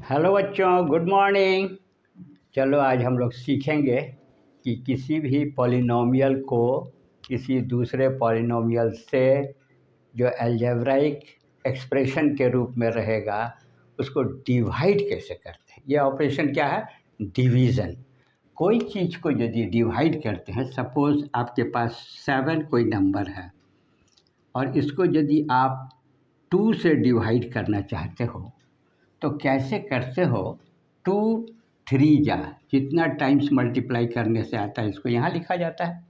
Hello बच्चों, good morning. चलो आज हम लोग सीखेंगे कि किसी भी पॉलिनोमियल को किसी दूसरे पॉलिनोमियल से जो अलजेब्राइक एक्सप्रेशन के रूप में रहेगा उसको डिवाइड कैसे करते हैं। ये ऑपरेशन क्या है? डिवीज़न। कोई चीज़ को यदि डिवाइड करते हैं, सपोज़ आपके पास 7 कोई नंबर है और इसको यदि आप 2 से डिवाइड करना चाहते हो तो कैसे करते हो? 2 3 जा जितना टाइम्स मल्टीप्लाई करने से आता है इसको यहाँ लिखा जाता है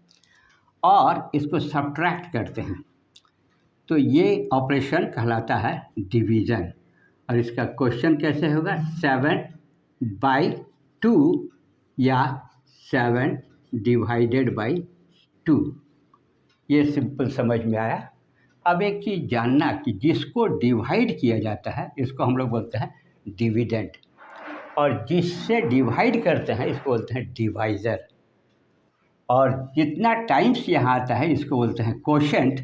और इसको सब्ट्रैक्ट करते हैं तो ये ऑपरेशन कहलाता है डिवीज़न। और इसका क्वेश्चन कैसे होगा? 7/2 या 7 डिवाइडेड बाई 2। ये सिंपल समझ में आया। अब एक चीज़ जानना कि जिसको डिवाइड किया जाता है इसको हम लोग बोलते हैं डिविडेंड और जिससे डिवाइड करते हैं इसको बोलते हैं डिवाइज़र। और जितना टाइम्स यहाँ आता है इसको बोलते हैं कोशेंट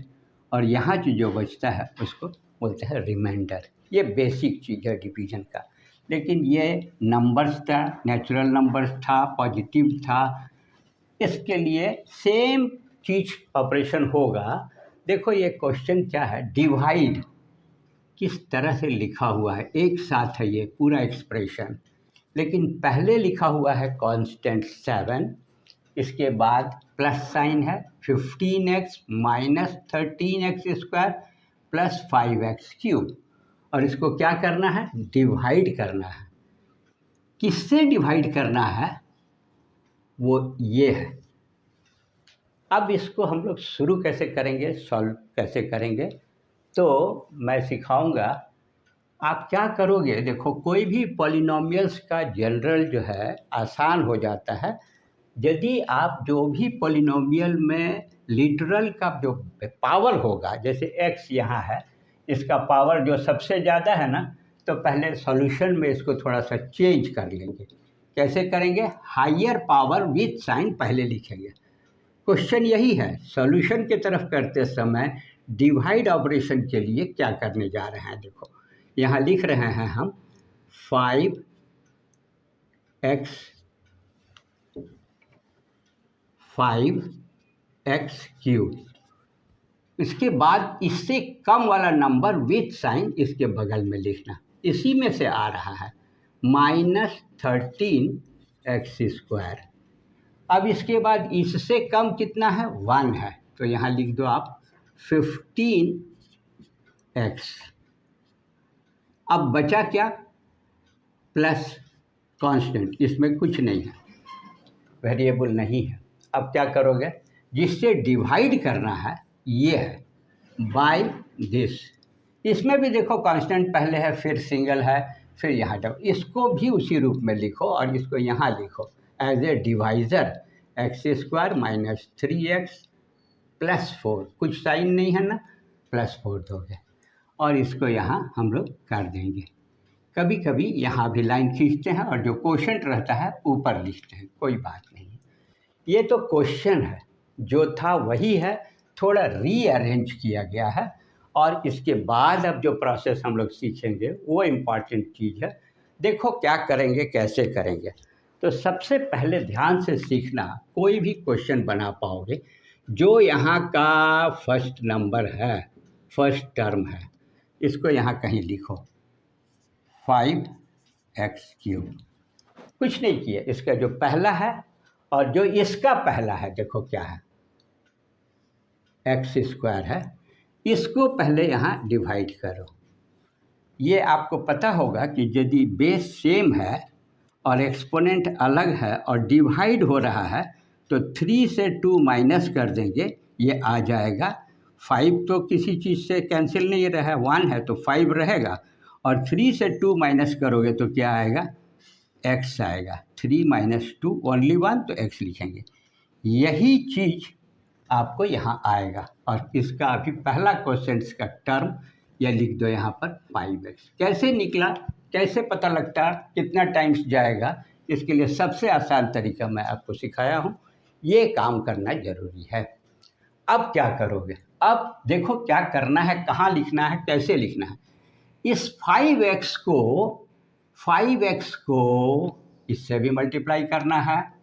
और यहाँ जो बचता है उसको बोलते हैं रिमाइंडर। ये बेसिक चीज़ है डिवीज़न का। लेकिन ये नंबर्स था, नेचुरल नंबर्स था, पॉजिटिव था, इसके लिए सेम चीज़ ऑपरेशन होगा। देखो ये क्वेश्चन क्या है, डिवाइड किस तरह से लिखा हुआ है, एक साथ है ये पूरा एक्सप्रेशन। लेकिन पहले लिखा हुआ है कांस्टेंट 7, इसके बाद प्लस साइन है 15x minus 13x² plus 5x³ और इसको क्या करना है? डिवाइड करना है। किससे डिवाइड करना है वो ये है। अब इसको हम लोग शुरू कैसे करेंगे, सॉल्व कैसे करेंगे, तो मैं सिखाऊंगा। आप क्या करोगे, देखो कोई भी पॉलिनोमियल्स का जनरल जो है आसान हो जाता है यदि आप जो भी पॉलिनोमियल में लिटरल का जो पावर होगा, जैसे x यहाँ है, इसका पावर जो सबसे ज़्यादा है ना, तो पहले सॉल्यूशन में इसको थोड़ा सा चेंज कर लेंगे। कैसे करेंगे? हायर पावर विथ साइन पहले लिखेंगे। क्वेश्चन यही है, सॉल्यूशन की तरफ करते समय डिवाइड ऑपरेशन के लिए क्या करने जा रहे हैं। देखो यहाँ लिख रहे हैं हम 5x³ इसके बाद इससे कम वाला नंबर विथ साइन इसके बगल में लिखना। इसी में से आ रहा है -13x²। अब इसके बाद इससे कम कितना है? 1 है, तो यहाँ लिख दो आप 15x। अब बचा क्या? प्लस कांस्टेंट, इसमें कुछ नहीं है, वेरिएबल नहीं है। अब क्या करोगे? जिससे डिवाइड करना है ये है बाय दिस। इसमें भी देखो कांस्टेंट पहले है, फिर सिंगल है, फिर यहाँ जब इसको भी उसी रूप में लिखो और इसको यहाँ लिखो as a divisor x² minus 3x plus 4। कुछ साइन नहीं है ना, प्लस 4 दोगे और इसको यहाँ हम लोग कर देंगे। कभी कभी यहाँ भी लाइन खींचते हैं और जो क्वोशेंट रहता है ऊपर लिखते हैं, कोई बात नहीं। ये तो क्वेश्चन है, जो था वही है, थोड़ा रीअरेंज किया गया है। और इसके बाद अब जो प्रोसेस हम लोग सीखेंगे वो इम्पॉर्टेंट चीज़ है। देखो क्या करेंगे, कैसे करेंगे। तो सबसे पहले ध्यान से सीखना, कोई भी क्वेश्चन बना पाओगे जो यहाँ का फर्स्ट नंबर है, फर्स्ट टर्म है, इसको यहाँ कहीं लिखो 5x³। कुछ नहीं किया, इसका जो पहला है और जो इसका पहला है, देखो क्या है, x² है, इसको पहले यहाँ डिवाइड करो। ये आपको पता होगा कि यदि बेस सेम है और एक्सपोनेंट अलग है और डिवाइड हो रहा है तो 3 से 2 माइनस कर देंगे, ये आ जाएगा 5। तो किसी चीज़ से कैंसिल नहीं रहा है, 1 है तो 5 रहेगा और 3 से 2 माइनस करोगे तो क्या आएगा? x आएगा। 3 माइनस 2 ओनली 1, तो x लिखेंगे। यही चीज़ आपको यहाँ आएगा और इसका अभी पहला क्वेश्चन का टर्म या लिख दो यहाँ पर 5x। कैसे निकला, कैसे पता लगता कितना टाइम्स जाएगा, इसके लिए सबसे आसान तरीका मैं आपको सिखाया हूँ। ये काम करना ज़रूरी है। अब क्या करोगे? अब देखो क्या करना है, कहाँ लिखना है, कैसे लिखना है। इस 5x को 5x को इससे भी मल्टीप्लाई करना है,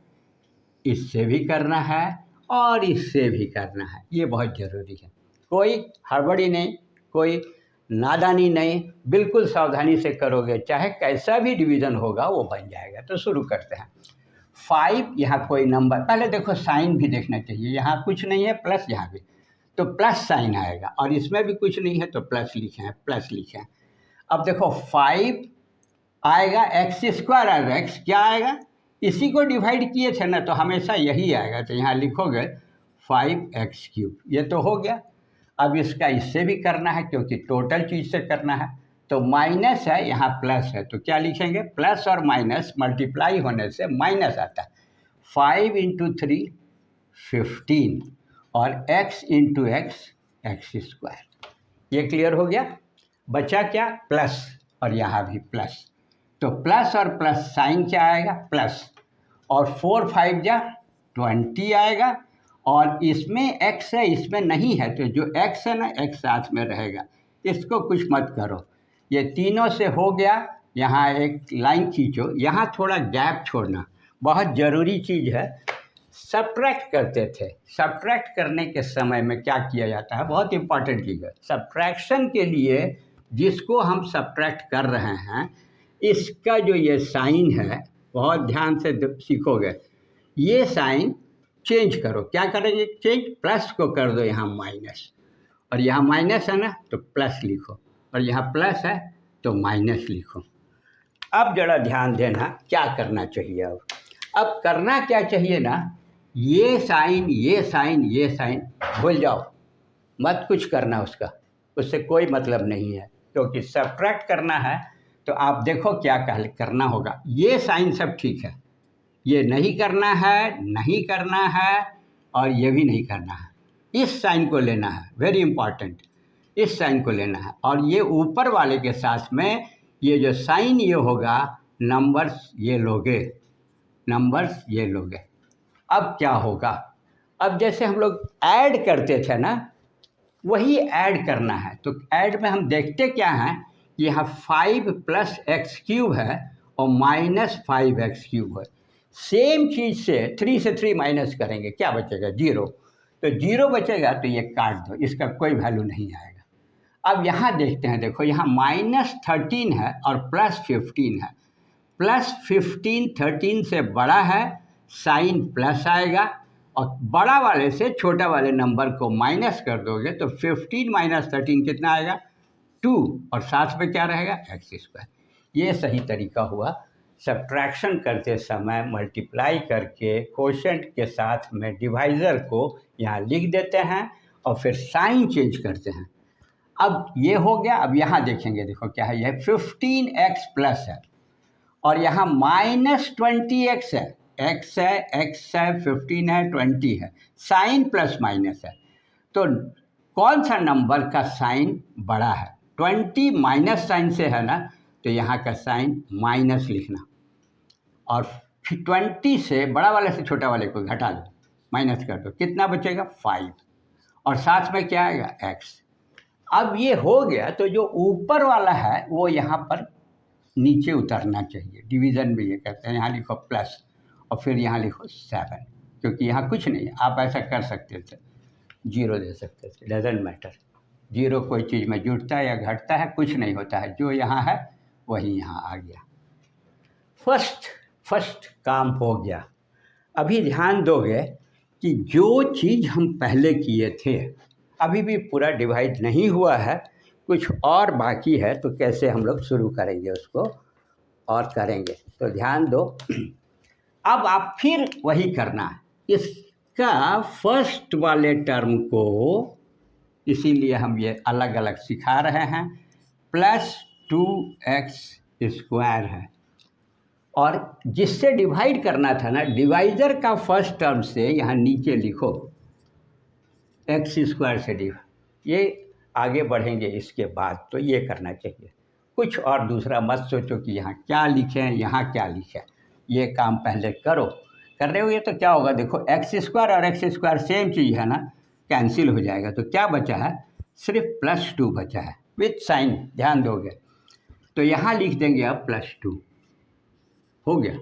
इससे भी करना है और इससे भी करना है। ये बहुत ज़रूरी है। कोई हड़बड़ी नहीं, कोई नादानी नहीं, बिल्कुल सावधानी से करोगे, चाहे कैसा भी डिवीज़न होगा वो बन जाएगा। तो शुरू करते हैं। 5, यहाँ कोई नंबर, पहले देखो साइन भी देखना चाहिए। यहाँ कुछ नहीं है, प्लस यहाँ भी, तो प्लस साइन आएगा, और इसमें भी कुछ नहीं है तो प्लस लिखे हैं, प्लस लिखे हैं। अब देखो 5 आएगा, एक्स स्क्वायर आएगा, एक्स क्या आएगा, इसी को डिवाइड किए थे ना, तो हमेशा यही आएगा। तो यहाँ लिखोगे 5x³, ये तो हो गया। अब इसका इससे भी करना है, क्योंकि टोटल चीज़ से करना है। तो माइनस है, यहाँ प्लस है, तो क्या लिखेंगे, प्लस और माइनस मल्टीप्लाई होने से माइनस आता है। 5 × 3 15 और x × x x²। ये क्लियर हो गया। बचा क्या, प्लस, और यहाँ भी प्लस। तो प्लस और प्लस साइन क्या आएगा, प्लस, और 4 5 जा 20 आएगा, और इसमें x है, इसमें नहीं है, तो जो x है ना, x साथ में रहेगा, इसको कुछ मत करो। ये तीनों से हो गया। यहाँ एक लाइन खींचो, यहाँ थोड़ा गैप छोड़ना बहुत ज़रूरी चीज़ है। सब्ट्रैक्ट करते थे, सब्ट्रैक्ट करने के समय में क्या किया जाता है, बहुत इंपॉर्टेंट चीज़ है। सब्ट्रैक्शन के लिए जिसको हम सब्ट्रैक्ट कर रहे हैं, इसका जो ये साइन है, बहुत ध्यान से सीखोगे, ये साइन चेंज करो। क्या करेंगे चेंज, प्लस को कर दो यहाँ माइनस, और यहाँ माइनस है ना तो प्लस लिखो, और यहाँ प्लस है तो माइनस लिखो। अब जरा ध्यान देना क्या करना चाहिए। अब करना क्या चाहिए ना, ये साइन ये साइन ये साइन भूल जाओ, मत कुछ करना उसका, उससे कोई मतलब नहीं है, क्योंकि सब्ट्रैक्ट करना है। तो आप देखो क्या करना होगा। ये साइन सब ठीक है, ये नहीं करना है, नहीं करना है, और ये भी नहीं करना है। इस साइन को लेना है, वेरी इंपॉर्टेंट, इस साइन को लेना है। और ये ऊपर वाले के साथ में ये जो साइन ये होगा, नंबर्स ये लोगे, नंबर्स ये लोगे। अब क्या होगा, अब जैसे हम लोग ऐड करते थे ना, वही ऐड करना है। तो ऐड में हम देखते क्या हैं, यहाँ 5 + x³ है और -5x³ है। सेम चीज़ से 3 से 3 माइनस करेंगे, क्या बचेगा, 0। तो 0 बचेगा, तो ये काट दो, इसका कोई वैल्यू नहीं आएगा। अब यहाँ देखते हैं, देखो यहाँ -13 है और +15 है। +15 13 से बड़ा है, साइन प्लस आएगा, और बड़ा वाले से छोटा वाले नंबर को माइनस कर दोगे तो 15 - 13 कितना आएगा, 2, और साथ में क्या रहेगा, x²। ये सही तरीका हुआ। सब्ट्रैक्शन करते समय मल्टीप्लाई करके कोशेंट के साथ में डिवाइज़र को यहाँ लिख देते हैं और फिर साइन चेंज करते हैं। अब ये हो गया। अब यहाँ देखेंगे, देखो क्या है, यह 15x प्लस है, और यहाँ -20x है, x है 15 है 20 है, साइन प्लस माइनस है। तो कौन सा नंबर का साइन बड़ा है, 20 माइनस साइन से है ना, तो यहाँ का साइन माइनस लिखना, और 20 से बड़ा वाले से छोटा वाले को घटा दो, माइनस कर दो, कितना बचेगा, 5, और साथ में क्या आएगा, x। अब ये हो गया, तो जो ऊपर वाला है वो यहाँ पर नीचे उतरना चाहिए। डिवीज़न में ये कहते हैं, यहाँ लिखो प्लस और फिर यहाँ लिखो 7, क्योंकि यहाँ कुछ नहीं है। आप ऐसा कर सकते थे, 0 दे सकते थे, डजेंट मैटर। 0 कोई चीज़ में जुड़ता है या घटता है, कुछ नहीं होता है, जो यहाँ है वही यहाँ आ गया। फर्स्ट काम हो गया। अभी ध्यान दोगे कि जो चीज़ हम पहले किए थे अभी भी पूरा डिवाइड नहीं हुआ है, कुछ और बाकी है, तो कैसे हम लोग शुरू करेंगे उसको और करेंगे। तो ध्यान दो, अब आप फिर वही करना है। इसका फर्स्ट वाले टर्म को इसीलिए हम ये अलग अलग सिखा रहे हैं, +2x² है, और जिससे डिवाइड करना था ना, डिवाइज़र का फर्स्ट टर्म से यहाँ नीचे लिखो x² से डिवाइड। ये आगे बढ़ेंगे इसके बाद, तो ये करना चाहिए। कुछ और दूसरा मत सोचो कि यहाँ क्या लिखें, यहाँ क्या लिखें। ये काम पहले करो। कर रहे हो ये, तो क्या होगा, देखो x² और x² सेम चीज़ है ना, कैंसिल हो जाएगा। तो क्या बचा है, सिर्फ +2 बचा है विथ साइन, ध्यान दोगे। तो यहाँ लिख देंगे अब +2, हो गया।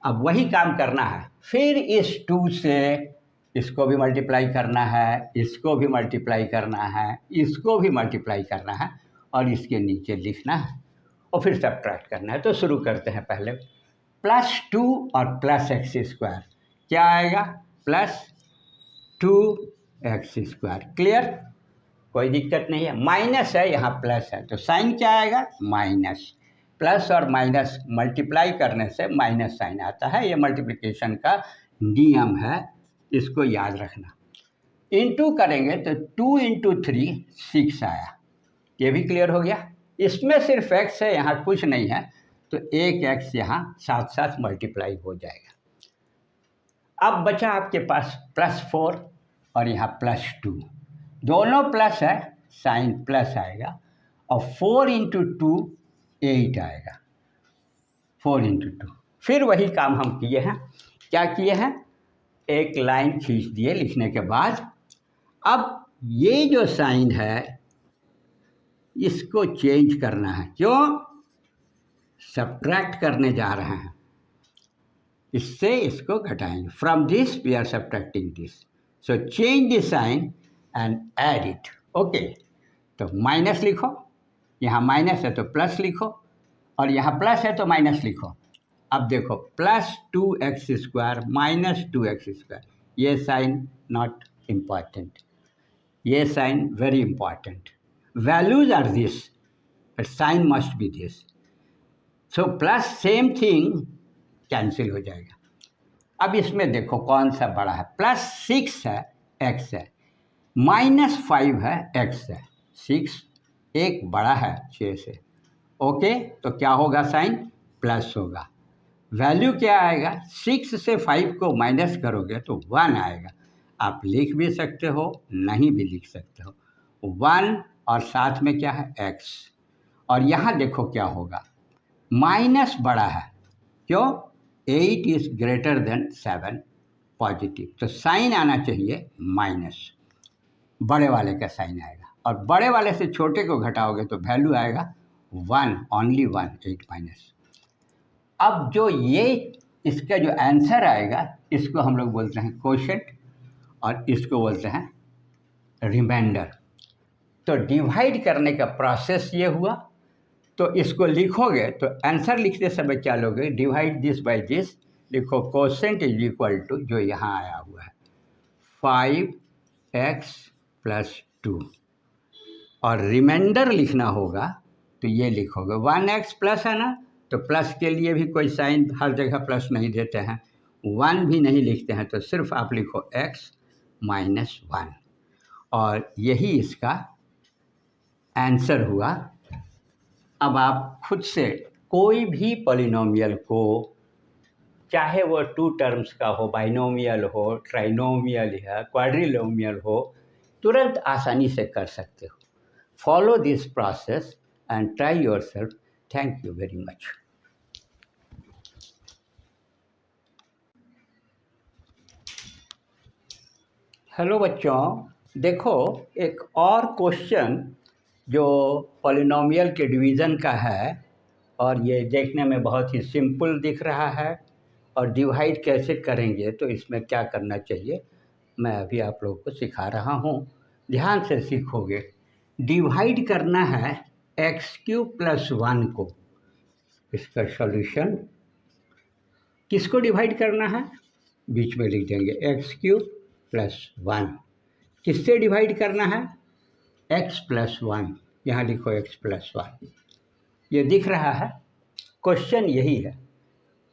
अब वही काम करना है, फिर इस 2 से इसको भी मल्टीप्लाई करना है, इसको भी मल्टीप्लाई करना है, इसको भी मल्टीप्लाई करना है और इसके नीचे लिखना है और फिर सब्ट्रैक्ट करना है। तो शुरू करते हैं पहले, +2 और +x², क्या आएगा? +2x²। क्लियर, कोई दिक्कत नहीं है। माइनस है, यहाँ प्लस है, तो साइन क्या आएगा? माइनस। प्लस और माइनस मल्टीप्लाई करने से माइनस साइन आता है, ये मल्टीप्लिकेशन का नियम है, इसको याद रखना। इनटू करेंगे तो 2 × 3 6 आया, ये भी क्लियर हो गया। इसमें सिर्फ x है, यहाँ कुछ नहीं है, तो एक x यहाँ साथ साथ मल्टीप्लाई हो जाएगा। अब बचा आपके पास +4 और यहाँ +2, दोनों प्लस है, साइन प्लस आएगा और 4 × 2 8 आएगा, 4 × 2। फिर वही काम हम किए हैं, क्या किए हैं? एक लाइन खींच दिए लिखने के बाद। अब ये जो साइन है इसको चेंज करना है, क्यों? सब्ट्रैक्ट करने जा रहे हैं, इससे इसको घटाएंगे। From this we are subtracting this, so change this sign and add it. Okay, तो माइनस लिखो, यहाँ माइनस है तो प्लस लिखो, और यहाँ प्लस है तो माइनस लिखो। अब देखो +2x² -2x², ये साइन नॉट इम्पॉर्टेंट, ये sign very important. Values are this but sign must be this, so plus same thing cancel हो जाएगा। अब इसमें देखो कौन सा बड़ा है, +6 है, x है, -5 है, x है, 6 एक बड़ा है 6 से। ओके, तो क्या होगा? साइन प्लस होगा। वैल्यू क्या आएगा? 6 से 5 को माइनस करोगे तो 1 आएगा। आप लिख भी सकते हो, नहीं भी लिख सकते हो। 1 और साथ में क्या है? x। और यहाँ देखो क्या होगा, माइनस बड़ा है, क्यों? 8 इज ग्रेटर देन 7 पॉजिटिव, तो साइन आना चाहिए माइनस, बड़े वाले का साइन आएगा। और बड़े वाले से छोटे को घटाओगे तो वैल्यू आएगा 1, ओनली 1, 8 माइनस। अब जो ये इसका जो आंसर आएगा, इसको हम लोग बोलते हैं क्वोशंट और इसको बोलते हैं रिमाइंडर। तो डिवाइड करने का प्रोसेस ये हुआ, तो इसको लिखोगे तो आंसर लिखते समय क्या लोगे? डिवाइड दिस बाय दिस, लिखो क्वोशंट इज इक्वल टू जो यहाँ आया हुआ है 5x + 2, और रिमाइंडर लिखना होगा तो ये लिखोगे 1x प्लस है ना, तो प्लस के लिए भी कोई साइन हर जगह प्लस नहीं देते हैं, 1 भी नहीं लिखते हैं, तो सिर्फ आप लिखो x - 1, और यही इसका आंसर हुआ। अब आप खुद से कोई भी पॉलिनोमियल को, चाहे वो 2 टर्म्स का हो, बाइनोमियल हो, ट्राइनोमियल है, क्वाड्रिनोमियल हो, तुरंत आसानी से कर सकते हो। Follow this process and try yourself. Thank you very much. Hello बच्चों, देखो एक और क्वेश्चन जो पॉलिनोमियल के डिवीज़न का है, और ये देखने में बहुत ही सिंपल दिख रहा है, और डिवाइड कैसे करेंगे तो इसमें क्या करना चाहिए मैं अभी आप लोगों को सिखा रहा हूँ, ध्यान से सीखोगे। डिवाइड करना है x³ + 1 को। इसका सॉल्यूशन, किसको डिवाइड करना है? बीच में लिख देंगे x³ + 1। किससे डिवाइड करना है? x + 1, यहाँ लिखो x + 1, ये दिख रहा है। क्वेश्चन यही है,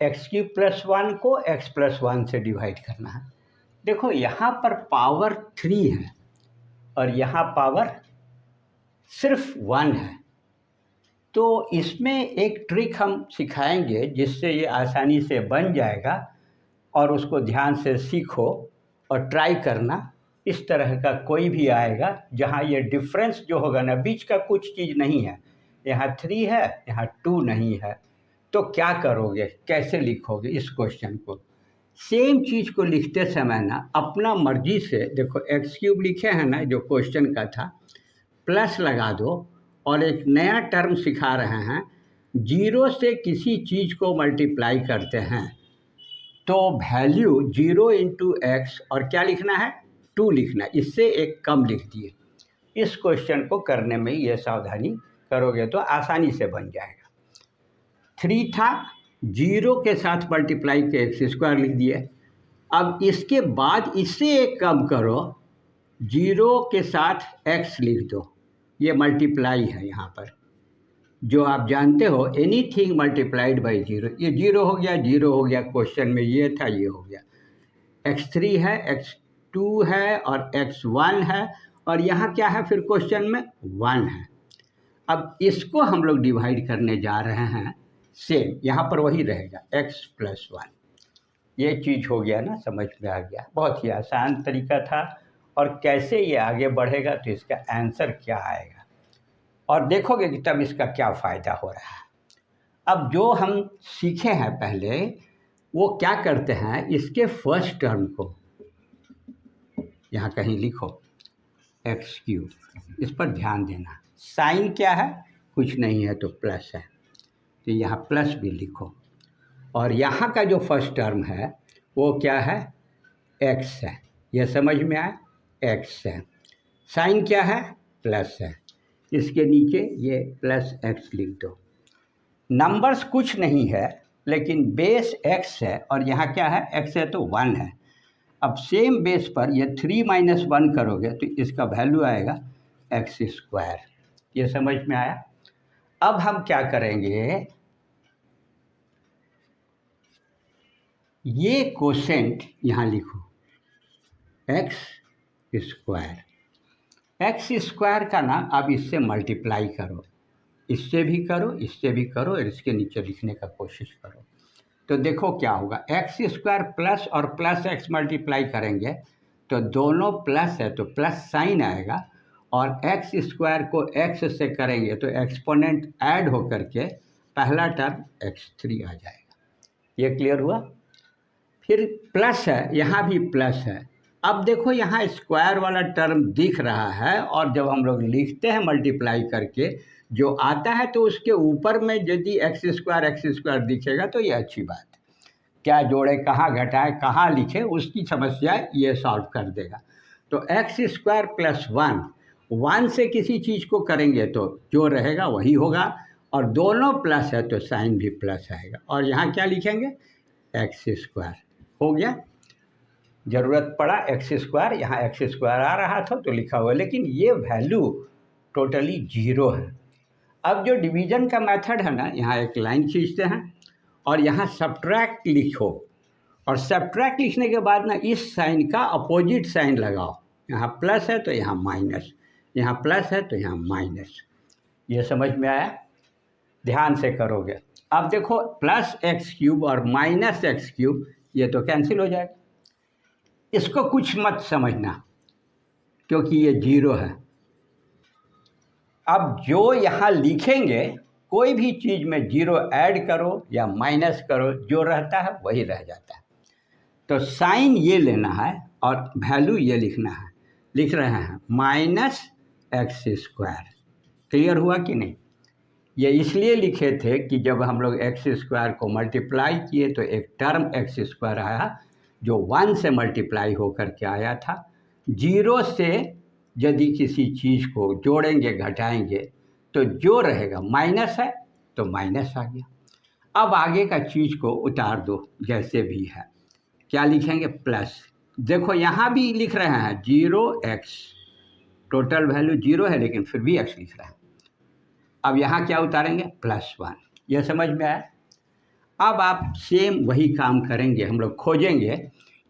x³ + 1 को x + 1 से डिवाइड करना है। देखो यहाँ पर पावर 3 है और यहाँ पावर सिर्फ 1 है, तो इसमें एक ट्रिक हम सिखाएंगे जिससे ये आसानी से बन जाएगा, और उसको ध्यान से सीखो और ट्राई करना। इस तरह का कोई भी आएगा जहाँ ये डिफरेंस जो होगा ना, बीच का कुछ चीज़ नहीं है, यहाँ 3 है, यहाँ 2 नहीं है, तो क्या करोगे, कैसे लिखोगे इस क्वेश्चन को? सेम चीज़ को लिखते समय ना अपना मर्जी से, देखो x³ लिखे हैं ना जो क्वेश्चन का था, प्लस लगा दो और एक नया टर्म सिखा रहे हैं, जीरो से किसी चीज़ को मल्टीप्लाई करते हैं तो वैल्यू 0 इंटू एक्स और क्या लिखना है, 2 लिखना है, इससे एक कम लिख दिए। इस क्वेश्चन को करने में ये सावधानी करोगे तो आसानी से बन जाएगा। 3 था, 0 के साथ मल्टीप्लाई के एक्स स्क्वायर लिख दिए। अब इसके बाद इससे एक कम करो, 0 के साथ x लिख दो, ये मल्टीप्लाई है यहाँ पर, जो आप जानते हो एनीथिंग मल्टीप्लाइड बाई 0, ये 0 हो गया, 0 हो गया, क्वेश्चन में ये था, ये हो गया। x3 है, x2 है और x1 है, और यहाँ क्या है फिर क्वेश्चन में 1 है। अब इसको हम लोग डिवाइड करने जा रहे हैं, सेम यहाँ पर वही रहेगा x प्लस 1। ये चीज़ हो गया ना, समझ में आ गया। बहुत ही आसान तरीका था, और कैसे ये आगे बढ़ेगा तो इसका आंसर क्या आएगा और देखोगे कि तब इसका क्या फ़ायदा हो रहा है। अब जो हम सीखे हैं पहले, वो क्या करते हैं, इसके फर्स्ट टर्म को यहाँ कहीं लिखो x3, इस पर ध्यान देना। साइन क्या है, कुछ नहीं है तो प्लस है, तो यहाँ प्लस भी लिखो। और यहाँ का जो फर्स्ट टर्म है वो क्या है, x है, यह समझ में आए, x है। साइन क्या है, प्लस है, इसके नीचे ये प्लस x लिख दो। नंबर्स कुछ नहीं है, लेकिन बेस x है और यहाँ क्या है, x है तो 1 है। अब सेम बेस पर ये 3 माइनस 1 करोगे तो इसका वैल्यू आएगा x स्क्वायर। ये समझ में आया। अब हम क्या करेंगे, ये कोसेंट यहाँ लिखो x स्क्वायर। x स्क्वायर का ना अब इससे मल्टीप्लाई करो, इससे भी करो, इससे भी करो, और इसके नीचे लिखने का कोशिश करो तो देखो क्या होगा। x स्क्वायर प्लस और प्लस x मल्टीप्लाई करेंगे तो दोनों प्लस है तो प्लस साइन आएगा, और x स्क्वायर को x से करेंगे तो एक्सपोनेंट ऐड होकर के पहला टर्म x3 आ जाएगा। ये क्लियर हुआ। फिर प्लस है, यहाँ भी प्लस है। अब देखो यहाँ स्क्वायर वाला टर्म दिख रहा है, और जब हम लोग लिखते हैं मल्टीप्लाई करके जो आता है तो उसके ऊपर में यदि एक्स स्क्वायर दिखेगा तो ये अच्छी बात है। क्या जोड़े, कहाँ घटाए, कहाँ लिखे, उसकी समस्या ये सॉल्व कर देगा। तो एक्स स्क्वायर प्लस 1 से किसी चीज़ को करेंगे तो जो रहेगा वही होगा, और दोनों प्लस है तो साइन भी प्लस आएगा। और यहाँ क्या लिखेंगे, एक्स स्क्वायर हो गया। ज़रूरत पड़ा एक्स स्क्वायर, यहाँ एक्स स्क्वायर आ रहा था तो लिखा हुआ, लेकिन ये वैल्यू टोटली 0 है। अब जो डिवीज़न का मेथड है ना, यहाँ एक लाइन खींचते हैं और यहाँ सब्ट्रैक्ट लिखो, और सब्ट्रैक्ट लिखने के बाद ना इस साइन का अपोजिट साइन लगाओ। यहाँ प्लस है तो यहाँ माइनस, यहाँ प्लस है तो यहाँ माइनस। ये समझ में आया, ध्यान से करोगे। अब देखो प्लस एक्स क्यूब और माइनस एक्स क्यूब ये तो कैंसिल हो जाएगा, इसको कुछ मत समझना क्योंकि ये 0 है। अब जो यहाँ लिखेंगे, कोई भी चीज़ में 0 ऐड करो या माइनस करो, जो रहता है वही रह जाता है। तो साइन ये लेना है और वैल्यू ये लिखना है। लिख रहे हैं माइनस एक्स स्क्वायर। क्लियर हुआ कि नहीं। ये इसलिए लिखे थे कि जब हम लोग एक्स स्क्वायर को मल्टीप्लाई किए तो एक टर्म एक्स स्क्वायर आया जो 1 से मल्टीप्लाई होकर के आया था। 0 से यदि किसी चीज़ को जोड़ेंगे घटाएंगे तो जो रहेगा, माइनस है तो माइनस आ गया। अब आगे का चीज़ को उतार दो जैसे भी है। क्या लिखेंगे, प्लस। देखो यहाँ भी लिख रहे हैं 0x, टोटल वैल्यू 0 है लेकिन फिर भी x लिख रहे हैं। अब यहाँ क्या उतारेंगे, +1। यह समझ में आया। अब आप सेम वही काम करेंगे, हम लोग खोजेंगे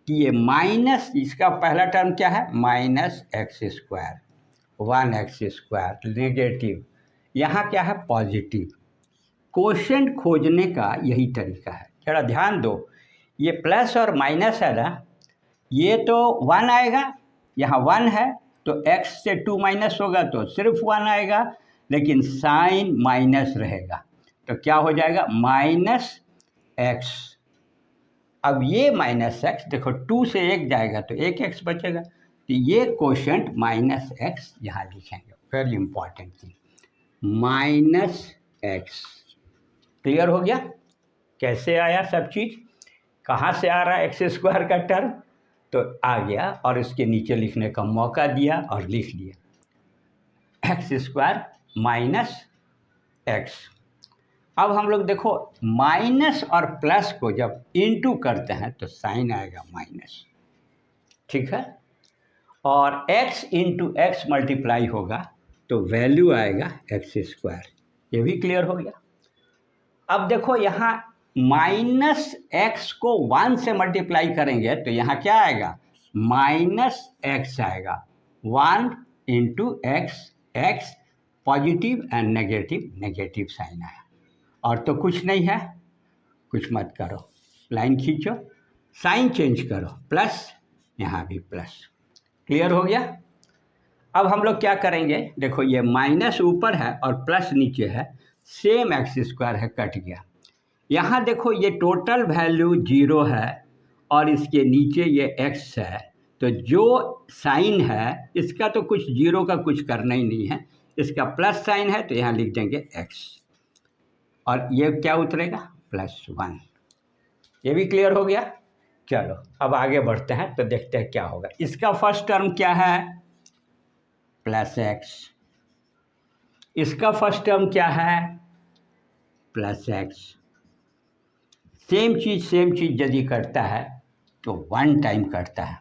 कि ये माइनस, इसका पहला टर्म क्या है, minus x square, 1x square negative, यहाँ क्या है, पॉजिटिव। कोशेंट खोजने का यही तरीका है। जरा ध्यान दो, ये प्लस और माइनस है ना, ये तो 1 आएगा, यहाँ 1 है तो x से 2 माइनस होगा तो सिर्फ 1 आएगा, लेकिन साइन माइनस रहेगा तो क्या हो जाएगा, -x। अब ये -x देखो 2 से 1 जाएगा तो 1x बचेगा, तो ये कोशेंट -x यहाँ लिखेंगे। Very important thing. Minus x. Clear हो गया कैसे आया सब चीज़, कहाँ से आ रहा है एक्स स्क्वायर का टर्म, तो आ गया और इसके नीचे लिखने का मौका दिया और लिख लिया एक्स स्क्वायर माइनस एक्स। अब हम लोग देखो माइनस और प्लस को जब इनटू करते हैं तो साइन आएगा माइनस, ठीक है, और x इंटू एक्स मल्टीप्लाई होगा तो वैल्यू आएगा एक्स स्क्वायर। ये भी क्लियर हो गया। अब देखो यहाँ माइनस एक्स को 1 से मल्टीप्लाई करेंगे तो यहाँ क्या आएगा, माइनस एक्स आएगा। 1 into x, x positive and negative, negative sign आया। और तो कुछ नहीं है, कुछ मत करो, लाइन खींचो, साइन चेंज करो, प्लस, यहाँ भी प्लस। क्लियर हो गया। अब हम लोग क्या करेंगे, देखो ये माइनस ऊपर है और प्लस नीचे है, सेम एक्स स्क्वायर है, कट गया। यहाँ देखो ये टोटल वैल्यू 0 है और इसके नीचे ये x है, तो जो साइन है इसका तो कुछ 0 का कुछ करना ही नहीं है, इसका प्लस साइन है तो यहाँ लिख देंगे x और ये क्या उतरेगा +1। ये भी क्लियर हो गया। चलो अब आगे बढ़ते हैं तो देखते हैं क्या होगा। इसका फर्स्ट टर्म क्या है, +x। इसका फर्स्ट टर्म क्या है, +x। सेम चीज़ यदि करता है तो 1 टाइम करता है,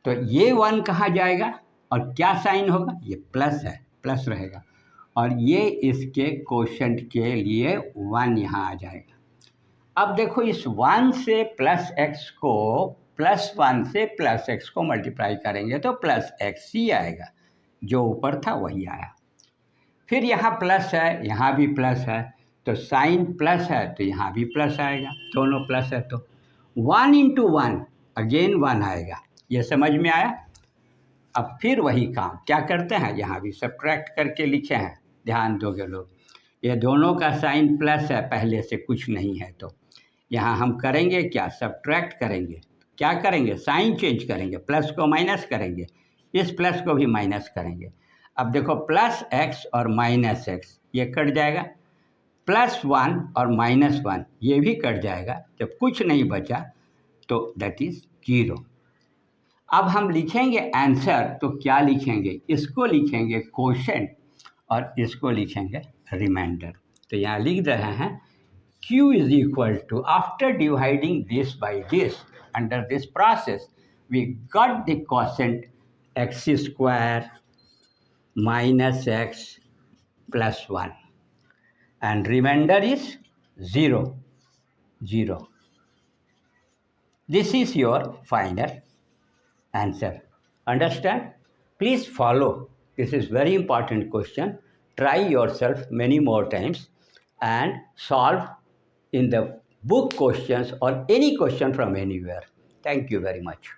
तो ये 1 कहाँ जाएगा और क्या साइन होगा, ये प्लस है, प्लस रहेगा, और ये इसके कोशेंट के लिए 1 यहाँ आ जाएगा। अब देखो इस 1 से प्लस एक्स को +1 से प्लस एक्स को मल्टीप्लाई करेंगे तो प्लस एक्स ही आएगा, जो ऊपर था वही आया। फिर यहाँ प्लस है, यहाँ भी प्लस है, तो साइन प्लस है तो यहाँ भी प्लस आएगा, दोनों प्लस है तो 1 इंटू 1 अगेन 1 आएगा। ये समझ में आया। अब फिर वही काम क्या करते हैं, यहाँ भी सब्ट्रैक्ट करके लिखे हैं, ध्यान दोगे लोग। ये दोनों का साइन प्लस है, पहले से कुछ नहीं है, तो यहाँ हम करेंगे क्या, सब्ट्रैक्ट करेंगे। क्या करेंगे, साइन चेंज करेंगे, प्लस को माइनस करेंगे, इस प्लस को भी माइनस करेंगे। अब देखो प्लस एक्स और माइनस एक्स ये कट जाएगा, +1 और -1 ये भी कट जाएगा, जब कुछ नहीं बचा तो दैट इज़ 0। अब हम लिखेंगे आंसर तो क्या लिखेंगे, इसको लिखेंगे कोशेंट और इसको लिखेंगे रिमाइंडर। तो यहाँ लिख रहे हैं Q is equal to, after dividing this by this, under this process we got the quotient x square minus x plus 1 and remainder is 0, 0. This is your final answer. Understand? Please follow. This is very important question. Try yourself many more times and solve in the book questions or any question from anywhere. Thank you very much.